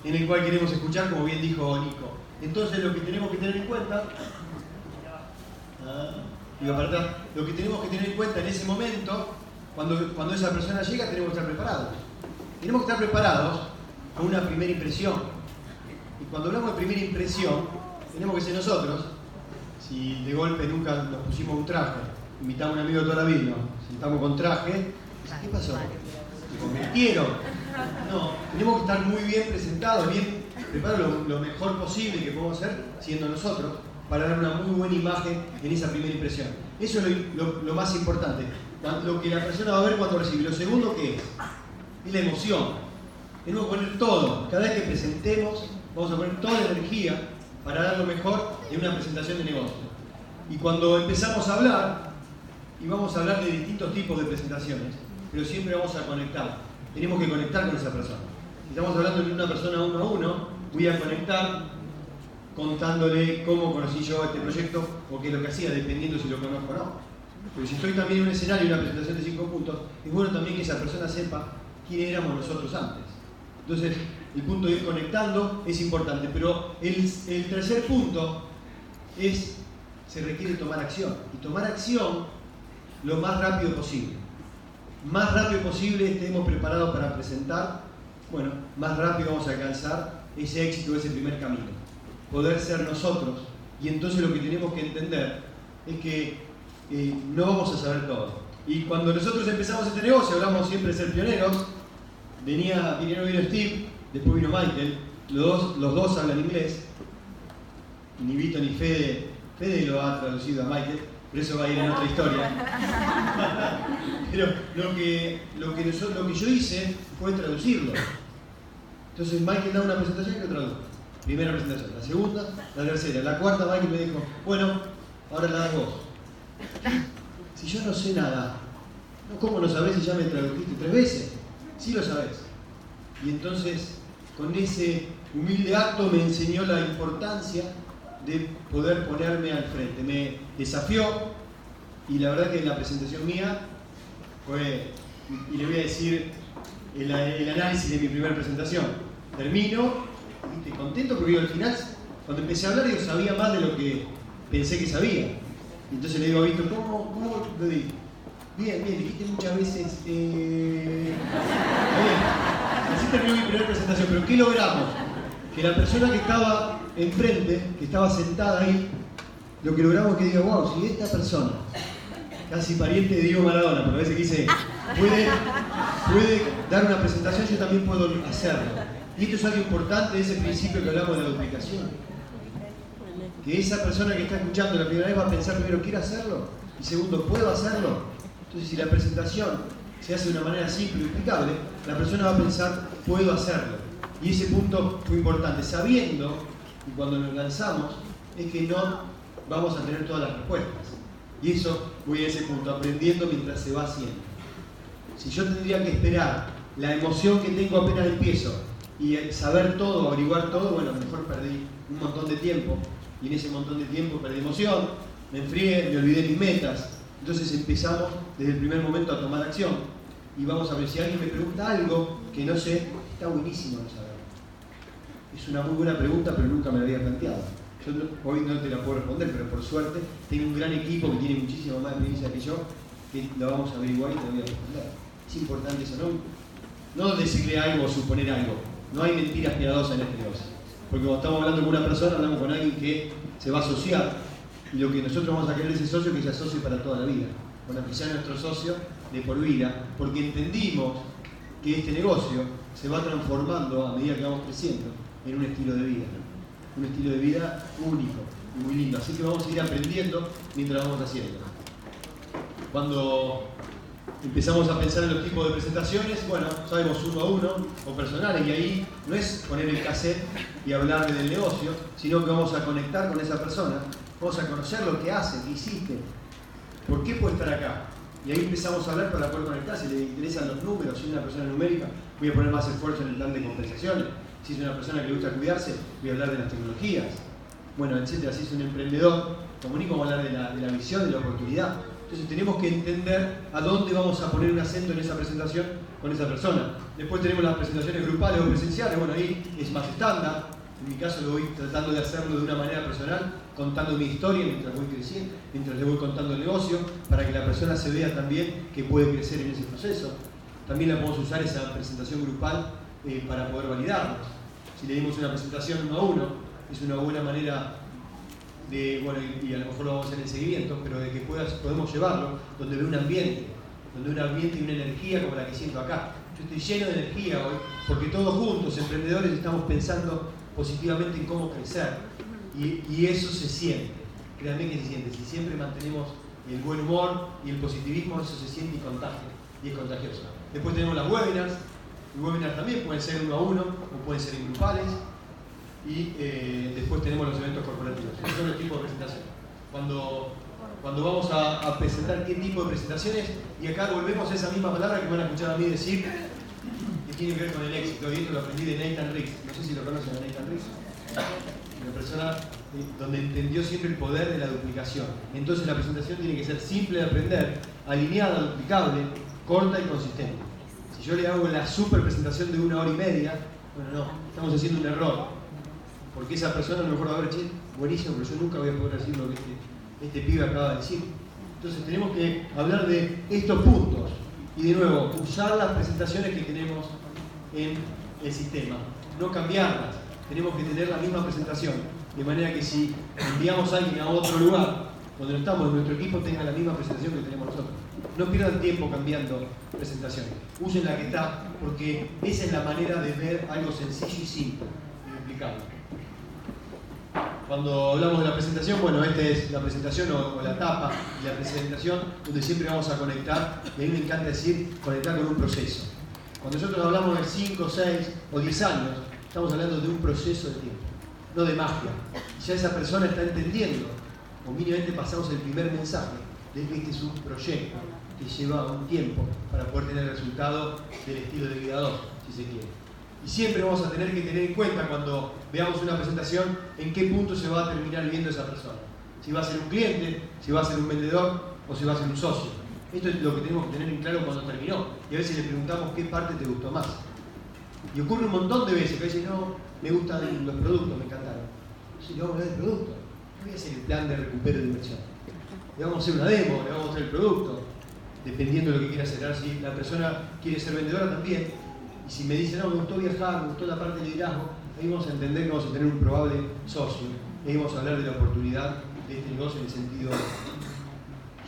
en el cual queremos escuchar, como bien dijo Nico. Entonces lo que tenemos que tener en cuenta, lo que tenemos que tener en cuenta en ese momento, cuando esa persona llega, tenemos que estar preparados. Tenemos que estar preparados con una primera impresión. Y cuando hablamos de primera impresión, tenemos que ser nosotros. Si de golpe nunca nos pusimos un traje, invitamos a un amigo toda la vida, nos sentamos con traje, ¿qué pasó? ¿Se convirtieron? No, tenemos que estar muy bien presentados, bien preparados lo mejor posible que podemos hacer siendo nosotros para dar una muy buena imagen en esa primera impresión. Eso es lo más importante, lo que la persona va a ver cuando recibe. Lo segundo, ¿qué es? Es la emoción. Tenemos que poner todo, cada vez que presentemos, vamos a poner toda la energía para dar lo mejor en una presentación de negocio. Y cuando empezamos a hablar, y vamos a hablar de distintos tipos de presentaciones, pero siempre vamos a conectar. Tenemos que conectar con esa persona. Si estamos hablando de una persona uno a uno, voy a conectar contándole cómo conocí yo este proyecto o qué es lo que hacía, dependiendo si lo conozco o no. Pero si estoy también en un escenario, en una presentación de 5 puntos, es bueno también que esa persona sepa quién éramos nosotros antes. Entonces, el punto de ir conectando es importante, pero el tercer punto es, se requiere tomar acción. Y tomar acción lo más rápido posible. Más rápido posible estemos preparados para presentar, bueno, más rápido vamos a alcanzar ese éxito, ese primer camino. Poder ser nosotros. Y entonces lo que tenemos que entender es que no vamos a saber todo. Y cuando nosotros empezamos este negocio, hablamos siempre de ser pioneros. Primero vino Steve, después vino Michael. Los dos hablan inglés. Ni Vito ni Fede lo ha traducido a Michael, pero eso va a ir en otra historia. Pero lo que yo hice fue traducirlo. Entonces Michael da una presentación y lo tradujo. Primera presentación, la segunda, la tercera, la cuarta. Michael me dijo, bueno, ahora la das vos. Si yo no sé nada, ¿cómo no sabés si ya me tradujiste 3 veces? Sí lo sabés. Y entonces, con ese humilde acto me enseñó la importancia de poder ponerme al frente. Me desafió, y la verdad que la presentación mía fue, y le voy a decir el análisis de mi primera presentación. Termino, ¿viste? Contento porque yo al final, cuando empecé a hablar, yo sabía más de lo que pensé que sabía. Y entonces le digo a Víctor, ¿cómo lo digo? Bien, dijiste muchas veces, bien. Así terminó mi primera presentación, pero ¿qué logramos? Que la persona que estaba enfrente, que estaba sentada ahí, lo que logramos es que diga, wow, si esta persona, casi pariente de Diego Maradona, porque a veces dice, puede dar una presentación, yo también puedo hacerlo. Y esto es algo importante, ese principio que hablamos de la duplicación. Que esa persona que está escuchando la primera vez va a pensar primero, ¿quiero hacerlo? Y segundo, ¿puedo hacerlo? Entonces, si la presentación se hace de una manera simple y explicable, la persona va a pensar, puedo hacerlo. Y ese punto fue importante, sabiendo, y cuando nos lanzamos, es que no vamos a tener todas las respuestas. Y eso, voy a ese punto, aprendiendo mientras se va haciendo. Si yo tendría que esperar la emoción que tengo apenas empiezo y saber todo, averiguar todo, bueno, a lo mejor perdí un montón de tiempo. Y en ese montón de tiempo perdí emoción, me enfrié, me olvidé mis metas. Entonces empezamos desde el primer momento a tomar acción. Y vamos a ver, si alguien me pregunta algo que no sé, está buenísimo no saberlo. Es una muy buena pregunta, pero nunca me la había planteado. Yo hoy no te la puedo responder, pero por suerte tengo un gran equipo que tiene muchísimo más experiencia que yo, que lo vamos a averiguar y te voy a responder. Es importante eso, no decirle algo o suponer algo. No hay mentiras piadosas en este negocio. Porque cuando estamos hablando con una persona, hablamos con alguien que se va a asociar. Y lo que nosotros vamos a querer es ese socio que se asocie para toda la vida. Bueno, que sea nuestro socio de por vida. Porque entendimos que este negocio se va transformando a medida que vamos creciendo en un estilo de vida. Un estilo de vida único y muy lindo. Así que vamos a ir aprendiendo mientras vamos haciendo. Cuando empezamos a pensar en los tipos de presentaciones, bueno, sabemos uno a uno o personales, y ahí no es poner el cassette y hablarle del negocio, sino que vamos a conectar con esa persona, vamos a conocer lo que hace, qué hiciste, por qué puede estar acá. Y ahí empezamos a hablar para poder conectar. Si le interesan los números, si es una persona numérica, voy a poner más esfuerzo en el plan de compensaciones. Si es una persona que le gusta cuidarse, voy a hablar de las tecnologías, bueno, etcétera. Si es un emprendedor, como Nico, vamos a hablar de la visión, de la oportunidad. Entonces tenemos que entender a dónde vamos a poner un acento en esa presentación con esa persona. Después tenemos las presentaciones grupales o presenciales, bueno, ahí es más estándar. En mi caso lo voy tratando de hacerlo de una manera personal, contando mi historia mientras voy creciendo, mientras le voy contando el negocio, para que la persona se vea también que puede crecer en ese proceso. También la podemos usar esa presentación grupal para poder validarnos. Si le dimos una presentación 1 a 1, es una buena manera de, bueno, y a lo mejor lo vamos a hacer en seguimiento, pero de que podemos llevarlo donde ve un ambiente y una energía como la que siento acá. Yo estoy lleno de energía hoy, porque todos juntos, emprendedores, estamos pensando positivamente en cómo crecer, y eso se siente, créanme que se siente. Si siempre mantenemos el buen humor y el positivismo, eso se siente y es contagioso. Después tenemos las webinars. Los webinars también pueden ser 1 a 1 o pueden ser en grupales, y después tenemos los eventos corporativos. Esos son los tipos de presentación. Cuando vamos a presentar qué tipo de presentaciones, y acá volvemos a esa misma palabra que van a escuchar a mí decir, que tiene que ver con el éxito, y esto lo aprendí de Nathan Riggs. No sé si lo conocen a Nathan Riggs. Una persona donde entendió siempre el poder de la duplicación. Entonces la presentación tiene que ser simple de aprender, alineada, duplicable, corta y consistente. Si yo le hago la super presentación de 1 hora y media, bueno, no, estamos haciendo un error. Porque esa persona a lo mejor va a ver, che, buenísimo, pero yo nunca voy a poder decir lo que este pibe acaba de decir. Entonces tenemos que hablar de estos puntos y, de nuevo, usar las presentaciones que tenemos en el sistema, no cambiarlas. Tenemos que tener la misma presentación, de manera que si enviamos a alguien a otro lugar donde no estamos, nuestro equipo tenga la misma presentación que tenemos nosotros. No pierdan tiempo cambiando presentaciones, usen la que está, porque esa es la manera de ver algo sencillo y simple y duplicable. Cuando hablamos de la presentación, bueno, esta es la presentación o la etapa de la presentación donde siempre vamos a conectar, y a mí me encanta decir conectar con un proceso. Cuando nosotros hablamos de 5, 6 o 10 años, estamos hablando de un proceso de tiempo, no de magia. Ya esa persona está entendiendo, o mínimamente pasamos el primer mensaje, de que este es un proyecto que lleva un tiempo para poder tener el resultado del estilo de vida 2, si se quiere. Y siempre vamos a tener que tener en cuenta cuando veamos una presentación en qué punto se va a terminar viendo esa persona. Si va a ser un cliente, si va a ser un vendedor o si va a ser un socio. Esto es lo que tenemos que tener en claro cuando terminó. Y a veces le preguntamos qué parte te gustó más. Y ocurre un montón de veces que dicen, no, me gustan los productos, me encantaron. Si le vamos a hablar de productos, no voy a hacer el plan de recupero de inversión. Le vamos a hacer una demo, le vamos a hacer el producto, dependiendo de lo que quiera hacer. Si la persona quiere ser vendedora también, y si me dice, no, me gustó viajar, me gustó la parte de liderazgo, ahí vamos a entender que vamos a tener un probable socio. Ahí vamos a hablar de la oportunidad de este negocio en el sentido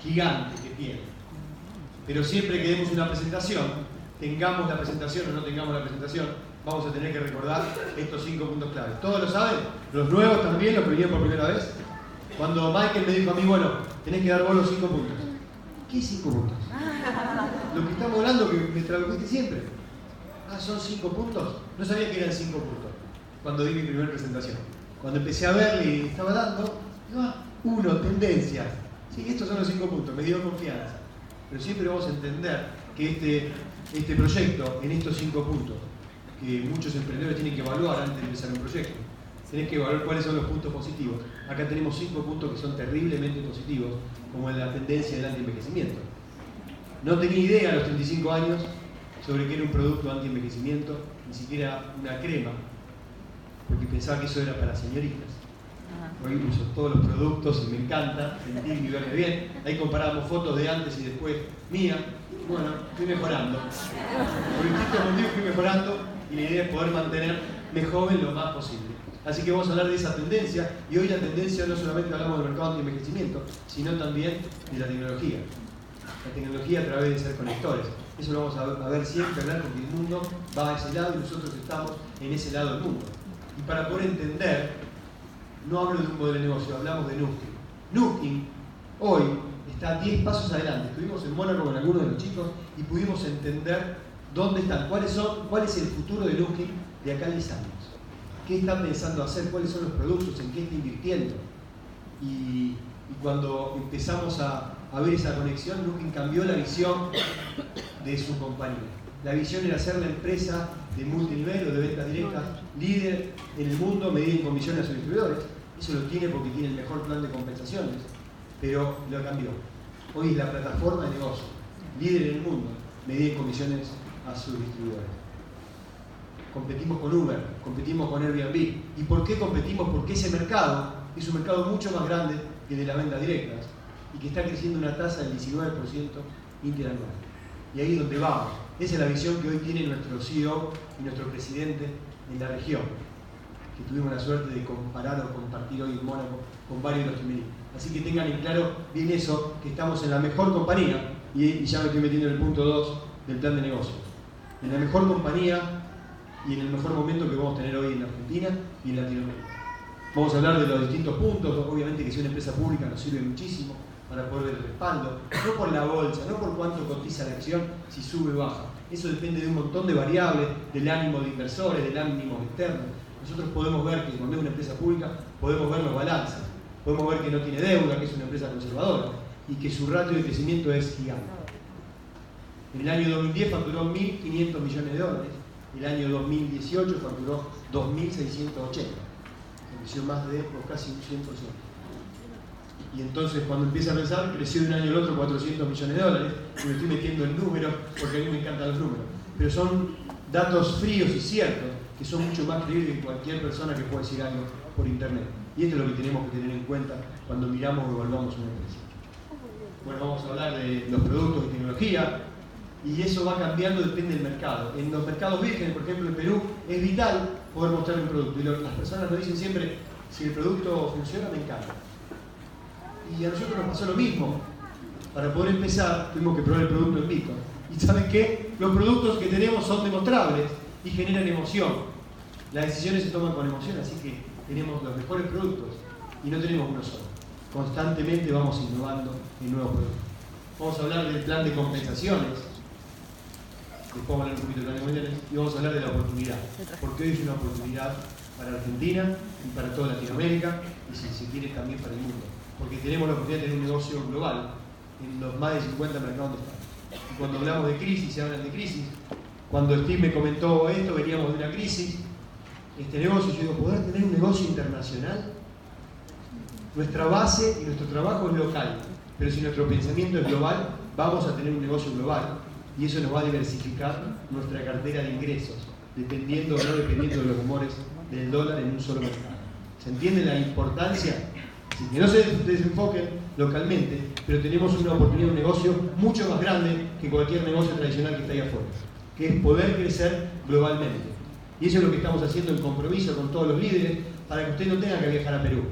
gigante que tiene. Pero siempre que demos una presentación, tengamos la presentación o no tengamos la presentación, vamos a tener que recordar estos 5 puntos claves. ¿Todos lo saben? ¿Los nuevos también, los que vinieron por primera vez? Cuando Michael me dijo a mí, bueno, tenés que dar vos los 5 puntos. ¿Qué 5 puntos? Lo que estamos hablando que me tradujiste siempre. Ah, ¿son 5 puntos? No sabía que eran 5 puntos cuando di mi primera presentación. Cuando empecé a verle y estaba dando, digo, 1, tendencias. Sí, estos son los 5 puntos, me dio confianza. Pero siempre vamos a entender que este proyecto, en estos 5 puntos, que muchos emprendedores tienen que evaluar antes de empezar un proyecto, tenés que evaluar cuáles son los puntos positivos. Acá tenemos 5 puntos que son terriblemente positivos, como en la tendencia del anti-envejecimiento. No tenía idea a los 35 años sobre qué era un producto anti-envejecimiento, ni siquiera una crema, porque pensaba que eso era para señoritas. Hoy uso todos los productos y me encanta sentir y verme bien. Ahí comparábamos fotos de antes y después mía. Bueno, fui mejorando. Por instinto contigo fui mejorando, y la idea es poder mantenerme joven lo más posible. Así que vamos a hablar de esa tendencia, y hoy la tendencia no solamente hablamos del mercado anti-envejecimiento, sino también de la tecnología. La tecnología a través de ser conectores. Eso lo vamos a ver siempre, hablar, porque el mundo va a ese lado y nosotros estamos en ese lado del mundo. Y para poder entender, no hablo de un modelo de negocio, hablamos de Nuskin. Nuskin hoy está 10 pasos adelante. Estuvimos en Mónaco con algunos de los chicos y pudimos entender dónde están, cuál es el futuro de Nuskin de acá a 10 años. ¿Qué está pensando hacer? ¿Cuáles son los productos? ¿En qué está invirtiendo? Y cuando empezamos a ver esa conexión, Nuskin cambió la visión de su compañía. La visión era ser la empresa de multinivel o de ventas directas, líder en el mundo, medida en comisiones a sus distribuidores. Eso lo tiene porque tiene el mejor plan de compensaciones, pero lo cambió. Hoy es la plataforma de negocio, líder en el mundo, medida en comisiones a sus distribuidores. Competimos con Uber, competimos con Airbnb. ¿Y por qué competimos? Porque ese mercado es un mercado mucho más grande que de la venta directa y que está creciendo una tasa del 19% interanual. Y ahí es donde vamos. Esa es la visión que hoy tiene nuestro CEO y nuestro presidente en la región, que tuvimos la suerte de comparar o compartir hoy en Mónaco con varios de los que venimos. Así que tengan en claro bien eso, que estamos en la mejor compañía, y ya me estoy metiendo en el punto 2 del plan de negocio. En la mejor compañía y en el mejor momento que vamos a tener hoy en Argentina y en Latinoamérica. Vamos a hablar de los distintos puntos, obviamente que si una empresa pública nos sirve muchísimo para poder ver el respaldo, no por la bolsa, no por cuánto cotiza la acción, si sube o baja. Eso depende de un montón de variables, del ánimo de inversores, del ánimo externo. Nosotros podemos ver que cuando es una empresa pública, podemos ver los balances, podemos ver que no tiene deuda, que es una empresa conservadora y que su ratio de crecimiento es gigante. En el año 2010 facturó 1.500 millones de dólares, el año 2018 facturó 2.680, creció más de casi un 100%. Y entonces cuando empieza a pensar, creció de un año al otro 400 millones de dólares, y me estoy metiendo en números porque a mí me encantan los números, pero son datos fríos y ciertos, que son mucho más creíbles que cualquier persona que pueda decir algo por internet. Y esto es lo que tenemos que tener en cuenta cuando miramos o evaluamos una empresa. Bueno, vamos a hablar de los productos de tecnología, y eso va cambiando, depende del mercado. En los mercados vírgenes, por ejemplo en Perú, es vital poder mostrar un producto. Y las personas nos dicen siempre, si el producto funciona, me encanta. Y a nosotros nos pasó lo mismo. Para poder empezar, tuvimos que probar el producto en Bitcoin. Y ¿saben qué? Los productos que tenemos son demostrables y generan emoción. Las decisiones se toman con emoción, así que tenemos los mejores productos y no tenemos uno solo. Constantemente vamos innovando en nuevos productos. Vamos a hablar del plan de compensaciones. Después vamos a hablar un poquito del plan de compensaciones y vamos a hablar de la oportunidad. Porque hoy es una oportunidad para Argentina y para toda Latinoamérica y si se quiere también para el mundo. Porque tenemos la oportunidad de tener un negocio global en los más de 50 mercados donde estamos. Y cuando hablamos de crisis, se hablan de crisis. Cuando Steve me comentó esto, veníamos de una crisis. Este negocio, yo digo, poder tener un negocio internacional, nuestra base y nuestro trabajo es local, pero si nuestro pensamiento es global, vamos a tener un negocio global y eso nos va a diversificar nuestra cartera de ingresos, dependiendo o no dependiendo de los humores del dólar en un solo mercado. ¿Se entiende la importancia? Así que no se desenfoquen localmente, pero tenemos una oportunidad de un negocio mucho más grande que cualquier negocio tradicional que está ahí afuera, que es poder crecer globalmente. Y eso es lo que estamos haciendo en compromiso con todos los líderes para que usted no tenga que viajar a Perú.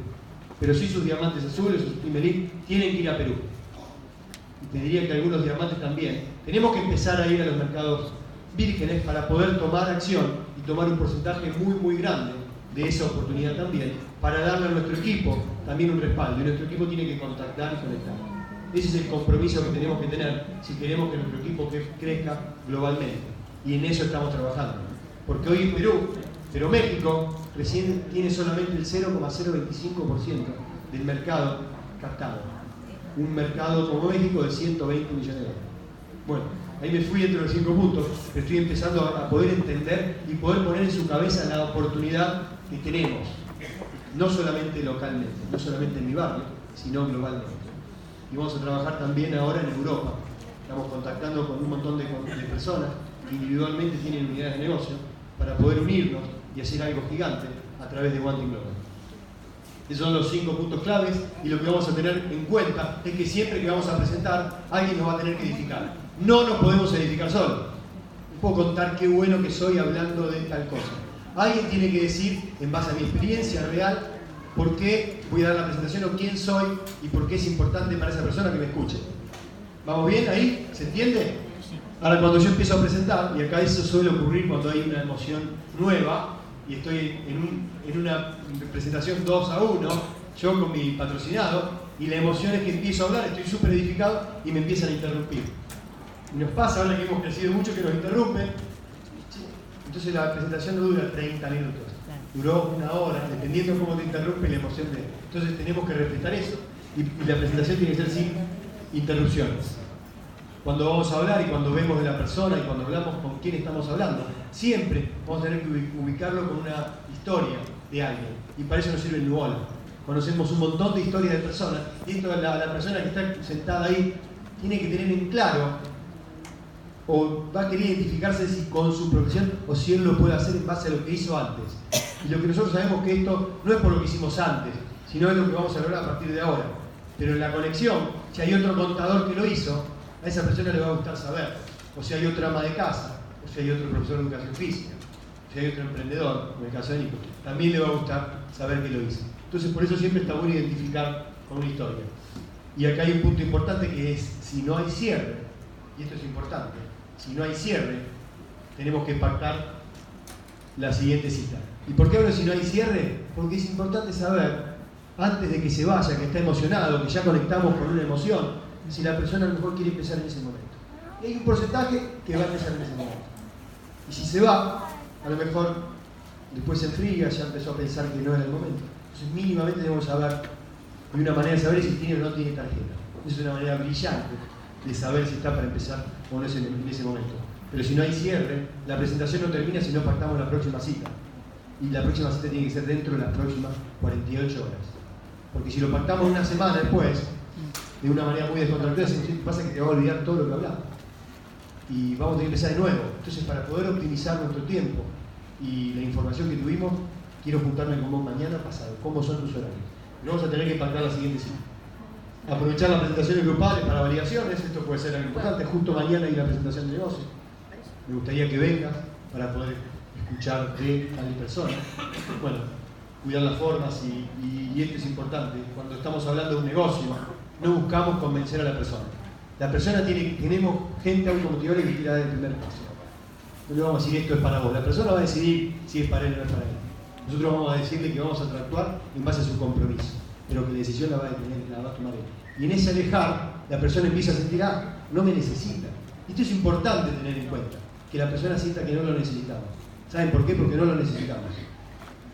Pero sí sus diamantes azules, sus Timelí, tienen que ir a Perú. Y te diría que algunos diamantes también. Tenemos que empezar a ir a los mercados vírgenes para poder tomar acción y tomar un porcentaje muy, muy grande de esa oportunidad también, para darle a nuestro equipo también un respaldo. Y nuestro equipo tiene que contactar y conectar. Ese es el compromiso que tenemos que tener si queremos que nuestro equipo crezca globalmente. Y en eso estamos trabajando. Porque hoy en Perú, pero México recién tiene solamente el 0,025% del mercado captado. Un mercado como México de 120 millones de dólares. Bueno, ahí me fui entre los 5 puntos, pero estoy empezando a poder entender y poder poner en su cabeza la oportunidad que tenemos. No solamente localmente, no solamente en mi barrio, sino globalmente. Y vamos a trabajar también ahora en Europa. Estamos contactando con un montón de personas que individualmente tienen unidades de negocio para poder unirnos y hacer algo gigante a través de One Team Global. Esos son los 5 puntos claves y lo que vamos a tener en cuenta es que siempre que vamos a presentar, alguien nos va a tener que edificar. No nos podemos edificar solos. No puedo contar qué bueno que soy hablando de tal cosa. Alguien tiene que decir, en base a mi experiencia real, por qué voy a dar la presentación o quién soy y por qué es importante para esa persona que me escuche. ¿Vamos bien ahí? ¿Se entiende? Ahora, cuando yo empiezo a presentar, y acá eso suele ocurrir cuando hay una emoción nueva, y estoy en una presentación 2-1, yo con mi patrocinado, y la emoción es que empiezo a hablar, estoy súper edificado, y me empiezan a interrumpir. Y nos pasa ahora que hemos crecido mucho que nos interrumpen, entonces la presentación no dura 30 minutos, duró 1 hora, dependiendo de cómo te interrumpe la emoción de... Entonces tenemos que respetar eso, y la presentación tiene que ser sin interrupciones. Cuando vamos a hablar y cuando vemos de la persona y cuando hablamos con quién estamos hablando, siempre vamos a tener que ubicarlo con una historia de alguien. Y para eso nos sirve el Nuola. Conocemos un montón de historias de personas y esto, la persona que está sentada ahí tiene que tener en claro o va a querer identificarse si con su profesión o si él lo puede hacer en base a lo que hizo antes. Y lo que nosotros sabemos que esto no es por lo que hicimos antes, sino es lo que vamos a lograr a partir de ahora. Pero en la conexión, si hay otro contador que lo hizo, a esa persona le va a gustar saber. O si hay otra ama de casa, o si hay otro profesor de educación física, o si hay otro emprendedor, en el caso de Nico, también le va a gustar saber que lo hizo. Entonces por eso siempre está bueno identificar con una historia. Y acá hay un punto importante que es, si no hay cierre, y esto es importante, si no hay cierre, tenemos que pactar la siguiente cita. ¿Y por qué hablo si no hay cierre? Porque es importante saber, antes de que se vaya, que está emocionado, que ya conectamos con una emoción, si la persona a lo mejor quiere empezar en ese momento. Y hay un porcentaje que va a empezar en ese momento. Y si se va, a lo mejor después se enfría, ya empezó a pensar que no era el momento. Entonces mínimamente debemos saber, hay una manera de saber si tiene o no tiene tarjeta. Es una manera brillante de saber si está para empezar o no es en ese momento. Pero si no hay cierre, la presentación no termina si no pactamos la próxima cita. Y la próxima cita tiene que ser dentro de las próximas 48 horas. Porque si lo pactamos una semana después, de una manera muy descontractada, pasa que te va a olvidar todo lo que hablamos. Y vamos a tener que empezar de nuevo. Entonces, para poder optimizar nuestro tiempo y la información que tuvimos, quiero juntarme con vos mañana pasado. ¿Cómo son tus horarios? Pero vamos a tener que pactar la siguiente cita. Aprovechar las presentaciones grupales para validaciones, esto puede ser algo importante. Justo mañana hay la presentación de negocio. Me gustaría que vengas para poder escuchar de tal persona. Bueno, cuidar las formas y esto es importante. Cuando estamos hablando de un negocio, no buscamos convencer a la persona. La persona tenemos gente automotivable que quiera dar el primer paso. No le vamos a decir esto es para vos. La persona va a decidir si es para él o no es para él. Nosotros vamos a decirle que vamos a actuar en base a su compromiso, pero que la decisión la va a tomar él. Y en ese alejar, la persona empieza a sentir, no me necesita. Esto es importante tener en cuenta, que la persona sienta que no lo necesitamos. ¿Saben por qué? Porque no lo necesitamos.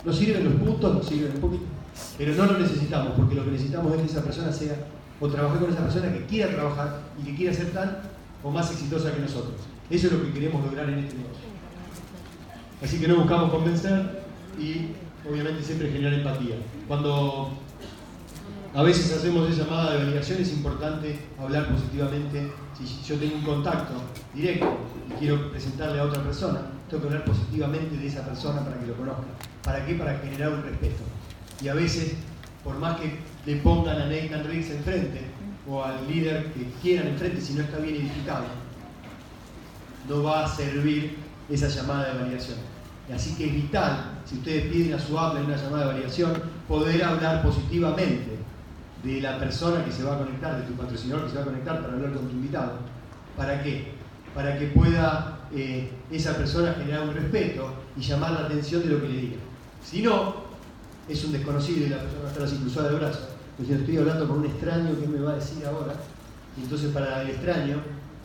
Nos sirven los puntos, nos sirven un poquito, pero no lo necesitamos, porque lo que necesitamos es que esa persona sea, o trabajar con esa persona que quiera trabajar y que quiera ser tan o más exitosa que nosotros. Eso es lo que queremos lograr en este negocio. Así que no buscamos convencer y obviamente siempre generar empatía. Cuando a veces hacemos esa llamada de validación es importante hablar positivamente. Si yo tengo un contacto directo y quiero presentarle a otra persona, tengo que hablar positivamente de esa persona para que lo conozca. ¿Para qué? Para generar un respeto. Y a veces, por más que le pongan a Nathan Riggs enfrente o al líder que quieran enfrente, si no está bien edificado, no va a servir esa llamada de validación. Así que es vital, si ustedes piden a su habla en una llamada de validación, poder hablar positivamente de la persona que se va a conectar, de tu patrocinador que se va a conectar para hablar con tu invitado. ¿Para qué? Para que pueda esa persona generar un respeto y llamar la atención de lo que le diga. Si no, es un desconocido y la persona va a estar así cruzada de brazos. Pues yo estoy hablando con un extraño, ¿qué me va a decir ahora? Y entonces para el extraño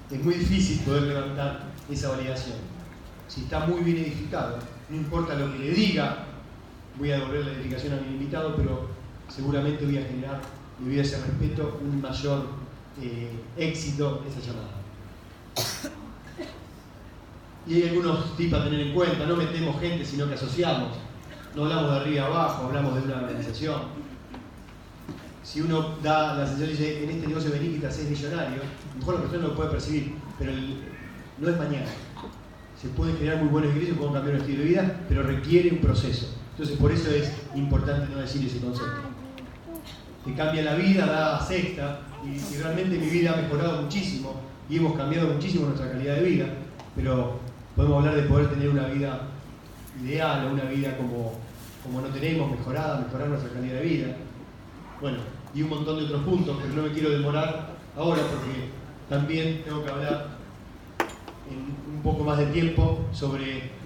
es muy difícil poder levantar esa validación. Si está muy bien edificado, no importa lo que le diga, voy a devolver la edificación a mi invitado, pero seguramente voy a generar, debido a ese respeto, un mayor éxito de esa llamada. Y hay algunos tips a tener en cuenta: no metemos gente, sino que asociamos. No hablamos de arriba a abajo, hablamos de una organización. Si uno da la sensación, dice, en este negocio vení que te haces millonario, a lo mejor la persona lo puede percibir, pero no es mañana. Se pueden generar muy buenos ingresos, pueden cambiar un estilo de vida, pero requiere un proceso. Entonces por eso es importante no decir ese concepto. Te cambia la vida, da sexta, y realmente mi vida ha mejorado muchísimo, y hemos cambiado muchísimo nuestra calidad de vida, pero podemos hablar de poder tener una vida ideal o una vida como no tenemos, mejorar nuestra calidad de vida. Bueno, y un montón de otros puntos, pero no me quiero demorar ahora porque también tengo que hablar en un poco más de tiempo sobre